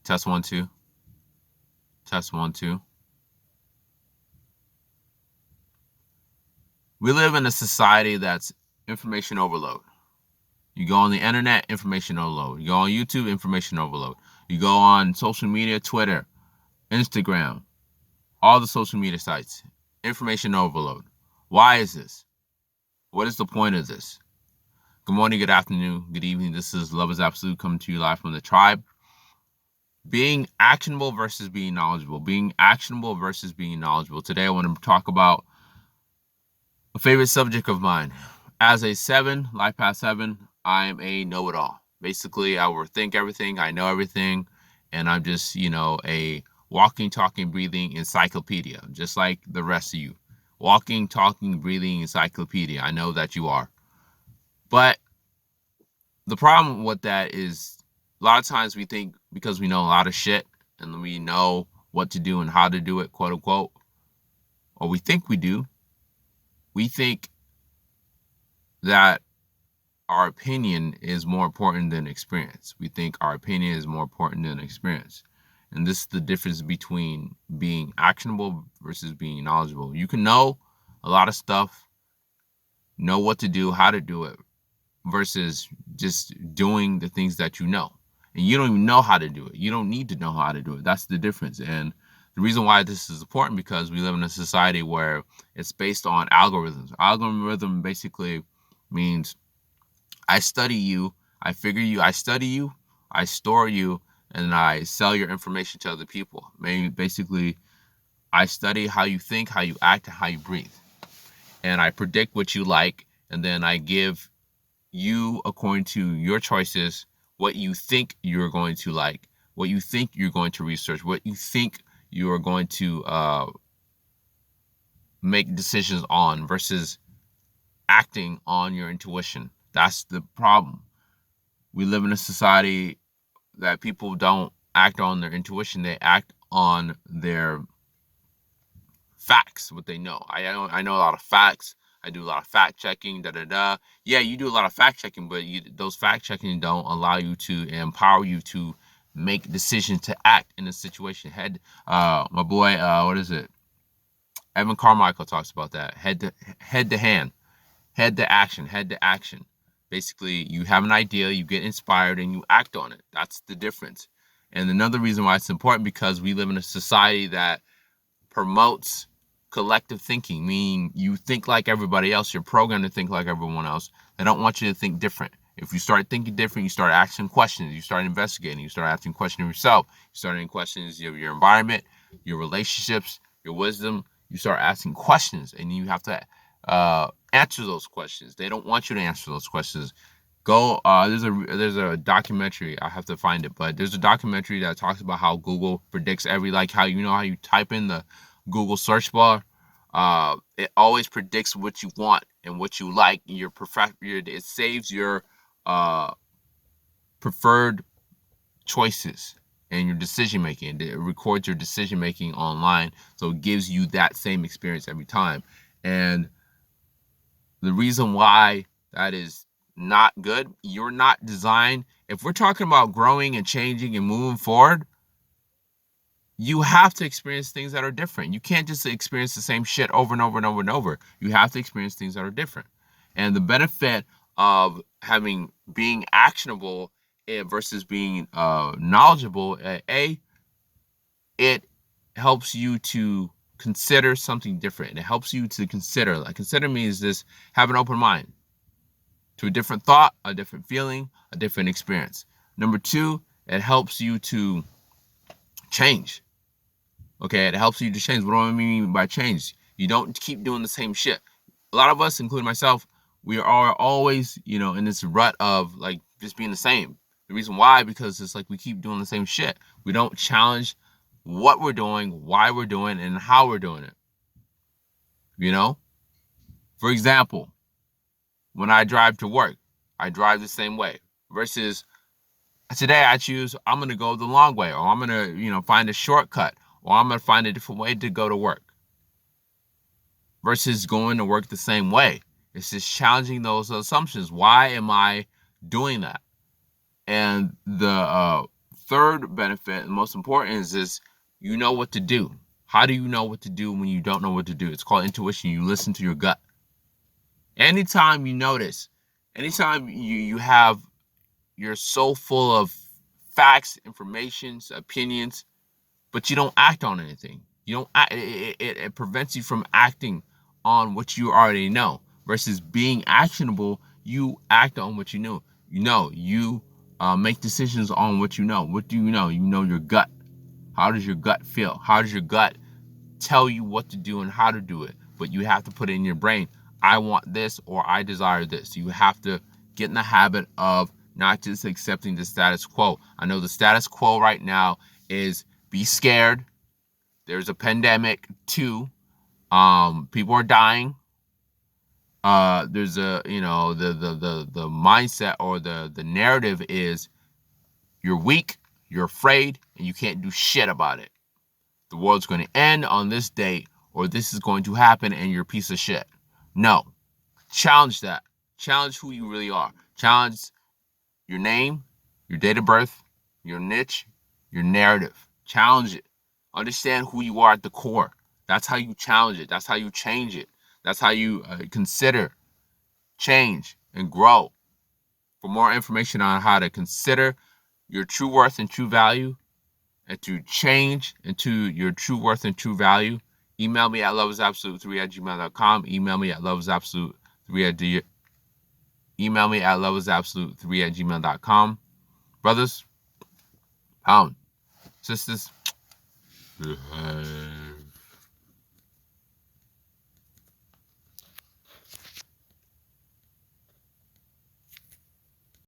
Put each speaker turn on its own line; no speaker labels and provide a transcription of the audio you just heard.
Test 1, 2. Test 1, 2. We live in a society that's information overload. You go on the internet, information overload. You go on YouTube, information overload. You go on social media, Twitter, Instagram, all the social media sites, information overload. Why is this? What is the point of this? Good morning, good afternoon, good evening. This is Love is Absolute coming to you live from the tribe. Being actionable versus being knowledgeable. Being actionable versus being knowledgeable. Today I want to talk about a favorite subject of mine. As a 7, life path 7, I am a know-it-all. Basically, I overthink everything. I know everything. And I'm just, a walking, talking, breathing encyclopedia, just like the rest of you. Walking, talking, breathing encyclopedia. I know that you are. But the problem with that is a lot of times we think because we know a lot of shit and we know what to do and how to do it, quote unquote, or we think we do, we think that our opinion is more important than experience. We think our opinion is more important than experience. And this is the difference between being actionable versus being knowledgeable. You can know a lot of stuff, know what to do, how to do it, versus just doing the things that you know. And you don't even know how to do it. You don't need to know how to do it. That's the difference. And the reason why this is important because we live in a society where it's based on algorithms. Algorithm basically means I study you, I figure you, I study you, I store you, and I sell your information to other people. Basically, I study how you think, how you act, and how you breathe. And I predict what you like, and then I give you, according to your choices, what you think you're going to like, what you think you're going to research, what you think you are going to make decisions on versus acting on your intuition. That's the problem. We live in a society that people don't act on their intuition. They act on their facts, what they know. I know a lot of facts. I do a lot of fact checking, Yeah, you do a lot of fact checking, but those fact checking don't allow you to empower you to make decisions to act in a situation. My boy, what is it? Evan Carmichael talks about that. Head to hand, head to action, head to action. Basically, you have an idea, you get inspired, and you act on it. That's the difference. And another reason why it's important because we live in a society that promotes collective thinking, meaning you think like everybody else. You're programmed to think like everyone else. They don't want you to think different. If you start thinking different, you start asking questions. You start investigating. You start asking questions of yourself. You start asking questions of your environment, your relationships, your wisdom. You start asking questions, and you have to answer those questions. They don't want you to answer those questions. Go. There's a documentary. I have to find it, but there's a documentary that talks about how Google predicts how you type in the Google search bar. It always predicts what you want and what you like. It saves your preferred choices and your decision making. It records your decision making online, so it gives you that same experience every time. And the reason why that is not good, you're not designed. If we're talking about growing and changing and moving forward, you have to experience things that are different. You can't just experience the same shit over and over and over and over. You have to experience things that are different. And the benefit of being actionable versus being knowledgeable, it helps you to consider something different. It helps you to consider. Like consider means this: have an open mind to a different thought, a different feeling, a different experience. Number 2, it helps you to change. Okay, it helps you to change. What do I mean by change? You don't keep doing the same shit. A lot of us, including myself, we are always, in this rut of like just being the same. The reason why, because it's like we keep doing the same shit. We don't challenge what we're doing, why we're doing, and how we're doing it. For example, when I drive to work, I drive the same way. Versus today I choose I'm gonna go the long way, or I'm gonna, find a shortcut, or I'm gonna find a different way to go to work. Versus going to work the same way. It's just challenging those assumptions. Why am I doing that? And the third benefit, and most important, is this: you know what to do. How do you know what to do when you don't know what to do? It's called intuition. You listen to your gut. Anytime you notice, anytime you're so full of facts, informations, opinions, but you don't act on anything. You don't act, it prevents you from acting on what you already know. Versus being actionable, you act on what you know. You make decisions on what you know. What do you know? You know your gut. How does your gut feel? How does your gut tell you what to do and how to do it? But you have to put it in your brain. I want this, or I desire this. You have to get in the habit of not just accepting the status quo. I know the status quo right now is be scared. There's a pandemic too. People are dying. There's a, the mindset, or the narrative is you're weak, you're afraid, and you can't do shit about it. The world's going to end on this date, or this is going to happen, and you're a piece of shit. No. Challenge that. Challenge who you really are. Challenge your name, your date of birth, your niche, your narrative. Challenge it. Understand who you are at the core. That's how you challenge it. That's how you change it. That's how you consider, change, and grow. For more information on how to consider your true worth and true value, and to change into your true worth and true value, email me at loveisabsolute3@gmail.com. Email me at loveisabsolute3@gmail.com. Brothers, pound. Sisters,